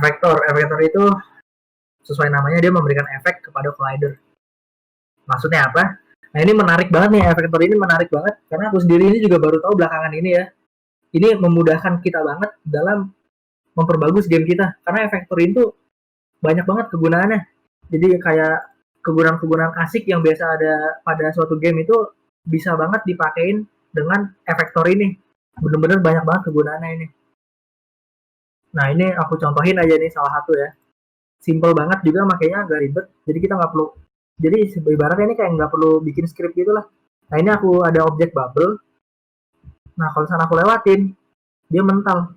Efektor itu sesuai namanya dia memberikan efek kepada collider. Maksudnya apa? Nah ini menarik banget nih, efektor ini menarik banget karena aku sendiri ini juga baru tahu belakangan ini ya. Ini memudahkan kita banget dalam memperbagus game kita karena efektor itu banyak banget kegunaannya. Jadi kayak kegunaan-kegunaan asik yang biasa ada pada suatu game itu bisa banget dipakein dengan efektor ini. Bener-bener banyak banget kegunaannya ini. Nah ini aku contohin aja nih salah satu ya. Simple banget juga makanya agak ribet. Jadi kita nggak perlu. Jadi ibaratnya ini kayak nggak perlu bikin script gitu lah. Nah ini aku ada objek bubble. Nah kalau misalnya aku lewatin, dia mental.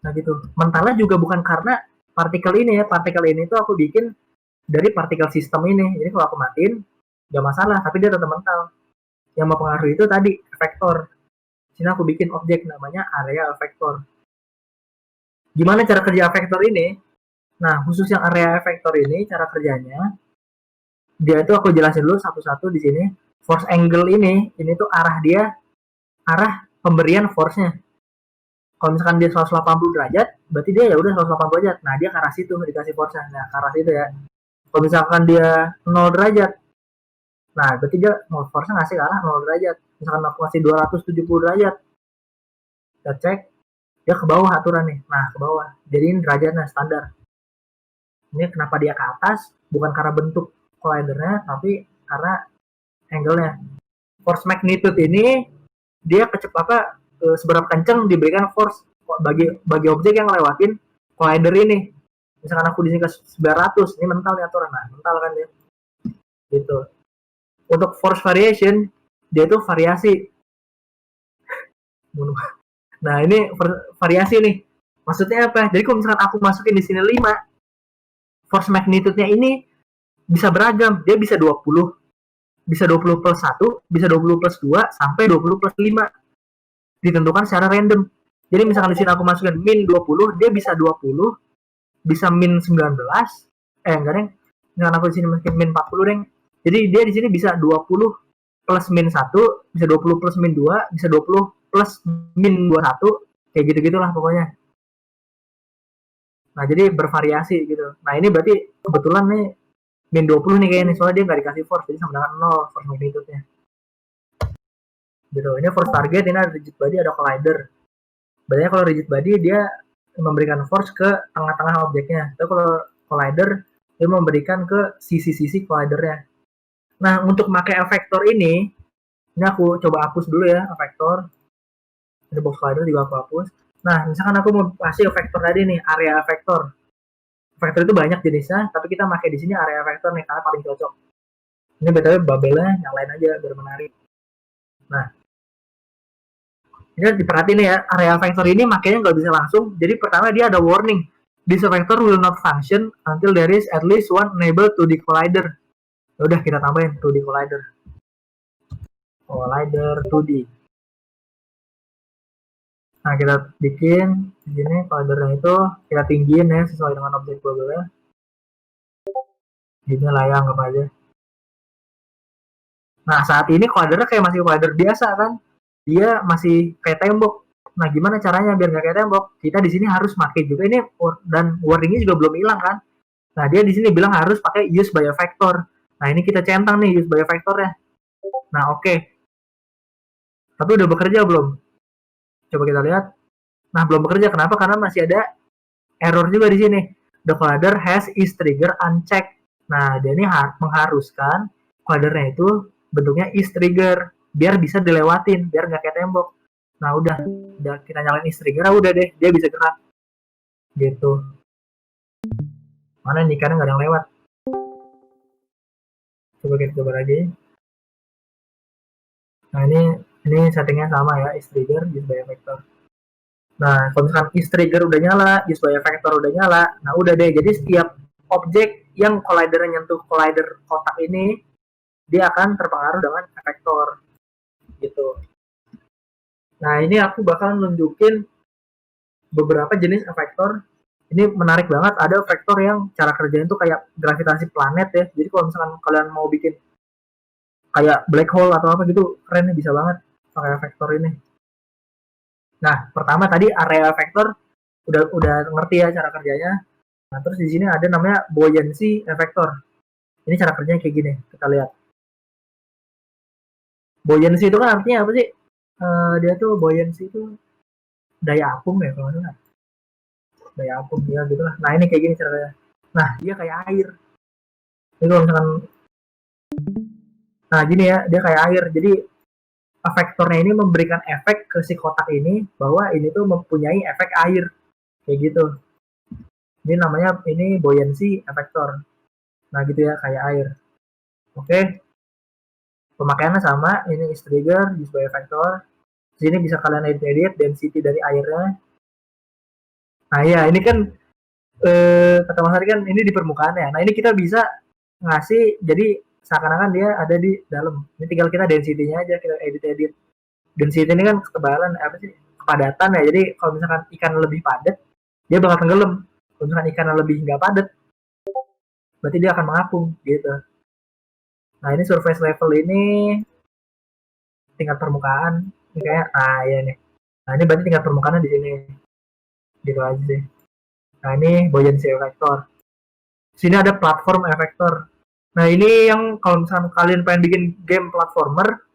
Nah gitu. Mentalnya juga bukan karena partikel ini ya. Partikel ini tuh aku bikin dari partikel sistem ini. Jadi kalau aku matiin, nggak masalah. Tapi dia tetap mental. Yang mempengaruhi itu tadi efektor. Sini aku bikin objek namanya area efektor. Gimana cara kerja efektor ini? Nah, khusus yang area efektor ini, cara kerjanya, dia itu aku jelasin dulu satu-satu di sini. Force angle ini tuh arah pemberian force-nya. Kalau misalkan dia 180 derajat, berarti dia ya udah 180 derajat. Nah, dia ke arah situ dikasih force-nya. Nah, ke arah situ ya. Kalau misalkan dia 0 derajat, nah berarti dia force-nya ngasih ke arah 0 derajat. Misalkan aku ngasih 270 derajat, kita cek, dia ke bawah aturan nih. Nah, ke bawah. Jadi ini derajatnya standar. Ini kenapa dia ke atas? Bukan karena bentuk collidernya, tapi karena angle-nya. Force magnitude ini dia seberapa kencang diberikan force bagi objek yang lewatin collider ini. Misalkan aku di sini ke 900, ini mental nih aturan. Nah, mental kan dia. Gitu. Untuk force variation, dia itu variasi. Nah, ini variasi nih. Maksudnya apa? Jadi kalau misalkan aku masukin di sini 5, force magnitude-nya ini bisa beragam. Dia bisa 20, bisa 20 plus 1, bisa 20 plus 2, sampai 20 plus 5. Ditentukan secara random. Jadi misalkan di sini aku masukin min 20, dia bisa 20, bisa min 19, enggak deng. Misalkan aku di sini masukin min 40 deng. Jadi dia di sini bisa 20 plus min 1, bisa 20 plus min 2, bisa 20 plus min 21, kayak gitu-gitulah pokoknya. Nah, jadi bervariasi gitu. Nah, ini berarti kebetulan nih min 20 nih kayaknya, soalnya dia nggak dikasih force, jadi sama dengan 0 force magnitude-nya. Gitu. Ini force target, ini ada rigid body, ada collider. Berarti kalau rigid body dia memberikan force ke tengah-tengah objeknya. Tapi kalau collider dia memberikan ke sisi-sisi collidernya. Nah, untuk pakai efektor ini aku coba hapus dulu ya efektor. Ini box collider juga aku hapus. Nah, misalkan aku mau kasih efektor tadi nih, area efektor. Efektor itu banyak jenisnya, tapi kita pakai di sini area efektor nih karena paling cocok. Ini btw bubble-nya nyalain aja biar menarik. Nah, ini diperhatiin ya, area efektor ini makanya nggak bisa langsung. Jadi pertama dia ada warning. This efektor will not function until there is at least one enable 2D collider. Udah kita tambahin 2D collider. Collider 2D. Nah, kita bikin di sini collidernya itu kita tinggiin ya sesuai dengan objek bubble-nya. Ini layak anggap aja. Nah, saat ini collidernya kayak masih collider biasa kan. Dia masih kayak tembok. Nah, gimana caranya biar nggak kayak tembok? Kita di sini harus pakai juga ini, dan wordingnya juga belum hilang kan. Nah, dia di sini bilang harus pakai use by effector. Nah, ini kita centang nih use by effector-nya. Nah, oke. Tapi udah bekerja belum? Coba kita lihat. Nah, belum bekerja. Kenapa? Karena masih ada error juga di sini. The collider has is trigger unchecked. Nah, dia ini mengharuskan collidernya itu bentuknya is trigger biar bisa dilewatin, biar nggak kayak tembok. Nah, udah kita nyalain is trigger, udah deh, dia bisa gerak. Gitu. Mana nih, karena nggak ada yang lewat. Coba kita coba lagi. Nah, ini settingnya sama ya, is trigger, use by effector. Nah, kalau misalkan is trigger udah nyala, use by effector udah nyala, nah udah deh. Jadi setiap objek yang collidernya nyentuh collider kotak ini, dia akan terpengaruh dengan efektor. Gitu. Nah, ini aku bakal nunjukin beberapa jenis efektor. Ini menarik banget, ada efektor yang cara kerjanya itu kayak gravitasi planet ya. Jadi kalau misalkan kalian mau bikin kayak black hole atau apa gitu, keren nih, bisa banget pakai efektor ini. Nah, pertama tadi area efektor udah ngerti ya cara kerjanya. Nah, terus di sini ada namanya buoyancy effector. Ini cara kerjanya kayak gini, kita lihat. Buoyancy itu kan artinya apa sih? Dia tuh buoyancy itu daya apung ya kalau nggak salah. Daya apung ya gitu lah. Nah ini kayak gini caranya. Nah dia kayak air. Jadi kalau misalkan, nah gini ya, dia kayak air. Jadi efektornya ini memberikan efek ke si kotak ini bahwa ini tuh mempunyai efek air kayak gitu. Ini namanya ini buoyancy effector. Nah gitu ya kayak air. Oke, pemakaiannya sama. Ini is trigger, use by effector. Sini bisa kalian edit density dari airnya. Nah ya ini kan kata Mas Ari kan ini di permukaan ya. Nah ini kita bisa ngasih jadi seakan-akan dia ada di dalam. Ini tinggal kita density-nya aja kita edit. Density ini kan ketebalan apa sih? Kepadatan ya. Jadi kalau misalkan ikan lebih padat, dia bakal tenggelam. Kalau misalkan ikan lebih nggak padat, berarti dia akan mengapung gitu. Nah ini surface level ini tingkat permukaan. Ini kayak, nah ya nih. Nah ini berarti tingkat permukaannya di sini. Gitu aja sih. Nah ini buoyancy effector. Sini ada platform effector. Nah ini yang kalau misalnya kalian pengen bikin game platformer,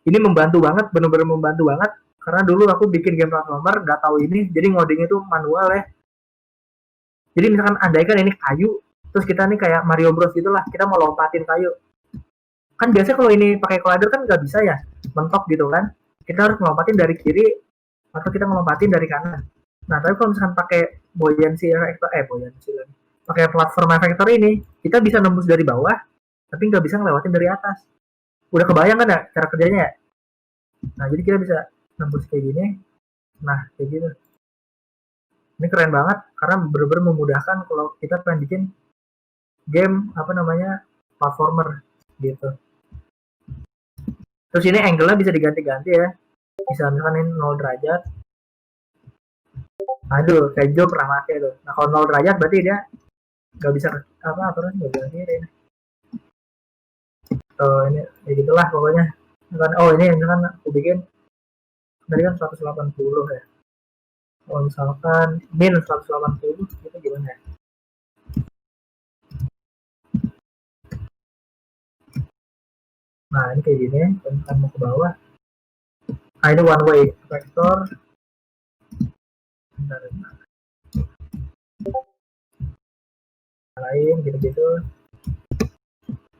ini membantu banget, bener-bener membantu banget. Karena dulu aku bikin game platformer, gak tahu ini, jadi ngodingnya itu manual ya. Jadi misalkan andaikan ini kayu, terus kita nih kayak Mario Bros gitulah, kita mau lompatin kayu. Kan biasanya kalau ini pakai collider kan nggak bisa ya, mentok gitu kan. Kita harus ngelompatin dari kiri, atau kita ngelompatin dari kanan. Nah tapi kalau misalkan pakai buoyancy effector, pakai platform effector ini, kita bisa nembus dari bawah, tapi nggak bisa ngelewatin dari atas. Udah kebayang kan ya cara kerjanya ya? Nah jadi kita bisa nembus kayak gini. Nah kayak gitu. Ini keren banget karena bener-bener memudahkan kalau kita pengen bikin game apa namanya platformer gitu. Terus ini angle-nya bisa diganti-ganti ya. Bisa misalkan ini 0 derajat. Nah itu kayak Jo pernah pakai tuh. Nah kalau 0 derajat berarti dia nggak bisa apa aturan nggak bisa kiri. Ini ya gitulah pokoknya. Oh ini misalkan aku bikin tadi kan 180 ya. Kalau misalkan min 180 itu gimana ya? Nah ini kayak gini, kan mau ke bawah. Nah ini one way vector. Bentar. Lain gitu-gitu.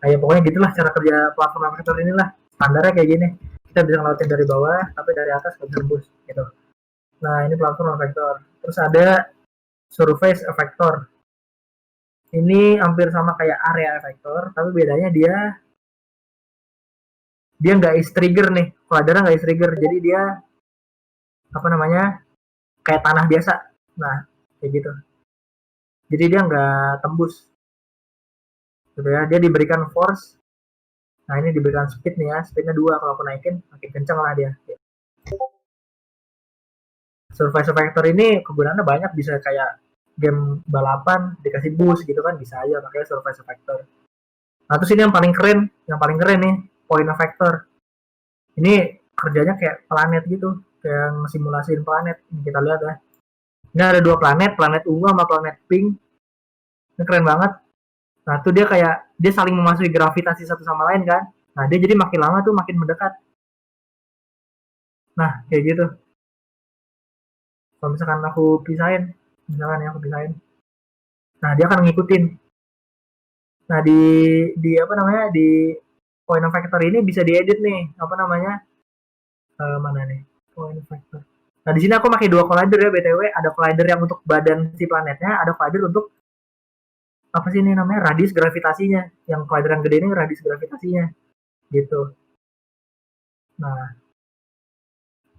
Nah ya pokoknya gitulah cara kerja platform vector inilah. Standarnya kayak gini. Kita bisa ngelakuin dari bawah, tapi dari atas nggak bisa tembus gitu. Nah ini platform vector. Terus ada surface effector. Ini hampir sama kayak area effector, tapi bedanya dia nggak is trigger nih. Collidernya nggak is trigger, jadi dia apa namanya kayak tanah biasa. Nah kayak gitu. Jadi dia nggak tembus. Gitu ya. Dia diberikan force. Nah ini diberikan speed nih ya. Speednya 2. Kalau aku naikin makin kenceng lah dia. Surface effector ini kegunaannya banyak, bisa kayak game balapan dikasih boost gitu kan bisa aja pakai surface effector. Nah terus ini yang paling keren nih point effector. Ini kerjanya kayak planet gitu, kayak simulasiin planet. Ini kita lihat ya. Ini ada 2 planet, planet ungu sama planet pink. Ini keren banget. Nah tuh dia kayak dia saling memasuki gravitasi satu sama lain kan. Nah dia jadi makin lama tuh makin mendekat. Nah kayak gitu. Kalau misalkan aku pisahin, misalkan ya aku pisahin, nah dia akan ngikutin. Nah di apa namanya di point effector ini bisa diedit nih apa namanya mana nih point effector. Nah di sini aku pakai 2 collider ya btw. Ada collider yang untuk badan si planetnya, ada collider untuk apa sih ini namanya radius gravitasinya. Yang collider yang gede ini radius gravitasinya gitu. Nah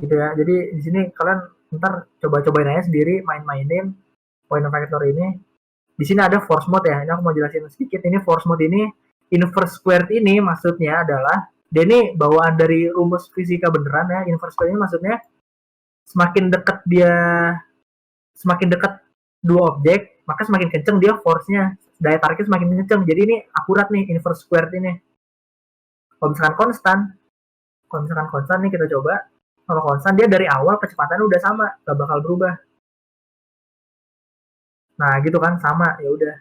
gitu ya. Jadi di sini kalian ntar coba-cobain aja sendiri, main-mainin point effector ini. Di sini ada force mode ya. Ini aku mau jelasin sedikit. Ini force mode ini inverse squared ini maksudnya adalah dia ini bawaan dari rumus fisika beneran ya. Inverse squared ini maksudnya semakin dekat dua objek, maka semakin kenceng dia force-nya. Daya tariknya semakin kenceng. Jadi ini akurat nih inverse squared ini. Kalau misalkan konstan nih kita coba. Kalau konstan dia dari awal kecepatannya udah sama, gak bakal berubah. Nah gitu kan sama, ya udah.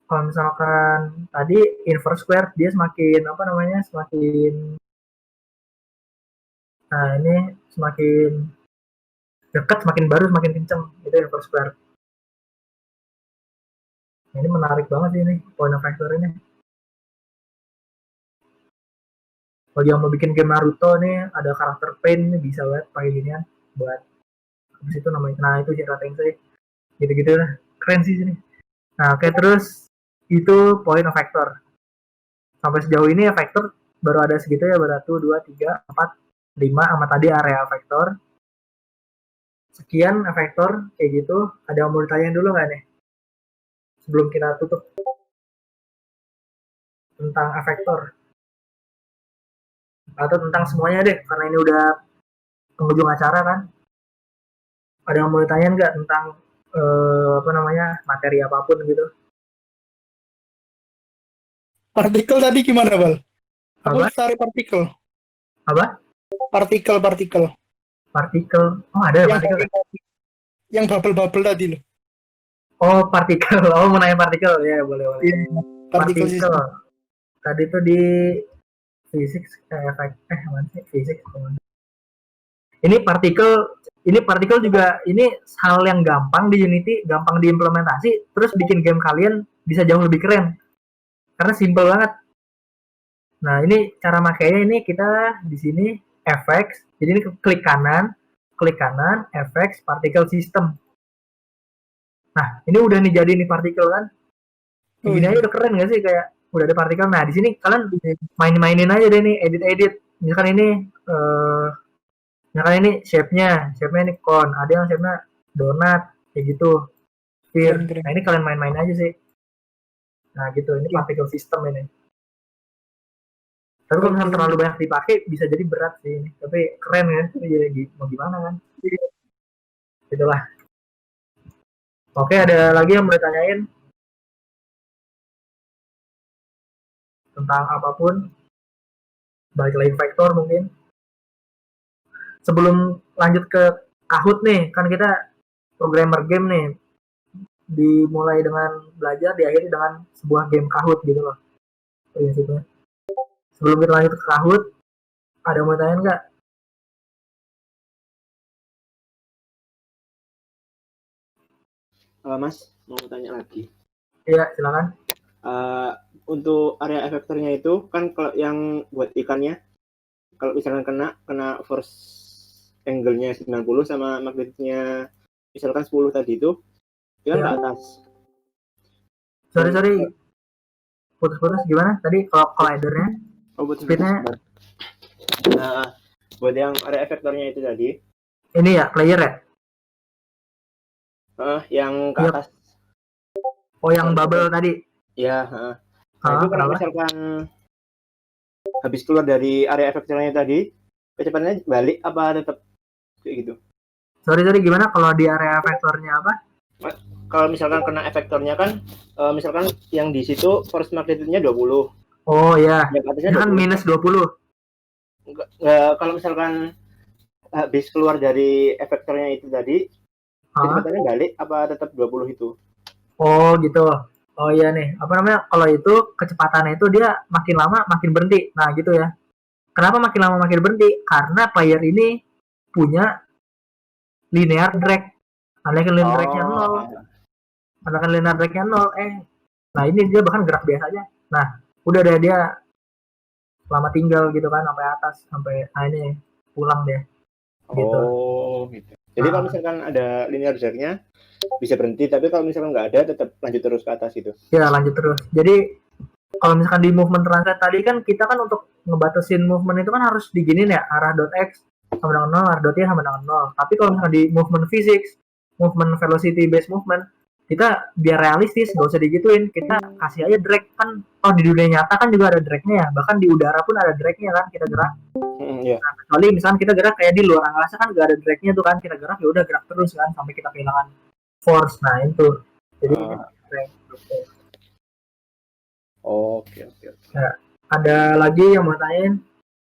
Kalau misalkan tadi inverse square dia semakin apa namanya semakin, nah ini semakin dekat semakin baru semakin kenceng, itu inverse square. Nah, ini menarik banget sih ini point of factor ini. Kalau yang mau bikin game Naruto nih ada karakter paint nih bisa banget pakai ginian buat habis itu namanya, nah itu Jira Tensei gitu-gitu lah, keren sih sini. Nah oke, terus itu point of factor. Sampai sejauh ini ya factor baru ada segitu ya, baru 1, 2, 3, 4, 5 sama tadi area factor. Sekian efektor kayak gitu. Ada yang mau ditanyain dulu nggak nih sebelum kita tutup tentang efektor atau tentang semuanya deh, karena ini udah penghujung acara kan. Ada yang mau ditanyain nggak tentang apa namanya materi apapun gitu? Partikel tadi gimana, Bal? Aku Apa? cari partikel. Apa? Partikel. Partikel. Oh ada ya partikel? Yang bubble tadi loh. Oh partikel. Oh mau nanya partikel ya, boleh boleh. Iya, partikel. Tadi tuh di fisik efek mana sih fisik. Ini partikel juga ini hal yang gampang di Unity, gampang diimplementasi, terus bikin game kalian bisa jauh lebih keren. Karena simple banget. Nah, ini cara makainya ini kita di sini effects. Jadi ini klik kanan, effects, particle system. Nah, ini udah nih jadi nih partikel kan. Gini aja udah keren gak sih kayak udah ada partikel. Nah, di sini kalian mainin aja deh nih, edit. Misalkan ini shape-nya ini cone, ada yang shape-nya donat kayak gitu. Sphere. Nah, ini kalian main-main aja sih. Nah, gitu. Ini particle system ini. Tapi kalau misalnya terlalu banyak dipakai bisa jadi berat sih ini. Tapi keren ya. Ini jadi mau gimana kan? Itulah. Oke, ada lagi yang mau ditanyain tentang apapun? Balik lagi factor mungkin. Sebelum lanjut ke Kahoot nih, kan kita programmer game nih. Dimulai dengan belajar, diakhiri dengan sebuah game Kahoot gitu loh. Prinsipnya. Sebelum kita lanjut ke Kahoot, ada yang mau ditanyain nggak? Mas, mau tanya lagi. Iya, silakan. Untuk area efektornya itu kan kalau yang buat ikannya, kalau misalkan kena force angle-nya 90 sama magnetnya misalkan 10 tadi itu, dia kan ke atas. Sorry. Putus-putus gimana? Tadi kalau collidernya? Speednya? Buat yang area efektornya itu tadi. Ini ya, player ya? Yang ke atas. Oh, yang bubble tadi? Ya, nah itu kalau misalkan habis keluar dari area efektornya tadi, kecepatannya balik apa tetap kayak gitu? Sorry, gimana kalau di area efektornya apa? Kalau misalkan kena efektornya kan, misalkan yang di situ force magnitude-nya 20. Oh ya, yang atasnya kan minus 20. Kalau misalkan habis keluar dari efektornya itu tadi, kecepatannya balik apa tetap 20 itu? Oh gitu. Oh iya nih, apa namanya, kalau itu kecepatannya itu dia makin lama makin berhenti. Nah gitu ya. Kenapa makin lama makin berhenti? Karena player ini punya linear drag. Andaikan linear dragnya 0. Nah ini dia bahkan gerak biasa aja. Nah, udah deh dia lama tinggal gitu kan sampai atas, sampai ini pulang deh. Gitu. Oh gitu. Jadi kalau misalkan ada linear drag-nya bisa berhenti, tapi kalau misalkan nggak ada tetap lanjut terus ke atas itu. Ya lanjut terus. Jadi kalau misalkan di movement translate tadi kan kita kan untuk ngebatasin movement itu kan harus diginin ya, arah .x sama dengan 0, arah .y sama dengan 0. Tapi kalau misalkan di movement physics, movement velocity based movement, kita biar realistis nggak usah digituin, kita kasih aja drag kan. Oh di dunia nyata kan juga ada dragnya ya, bahkan di udara pun ada dragnya kan kita gerak. Yeah. Nah, kecuali misalkan kita gerak kayak di luar angkasa kan nggak ada dragnya tuh kan, kita gerak ya udah gerak terus kan sampai kita kehilangan force. Nah itu jadi drag. Oke. Nah, ada lagi yang mau tanyain?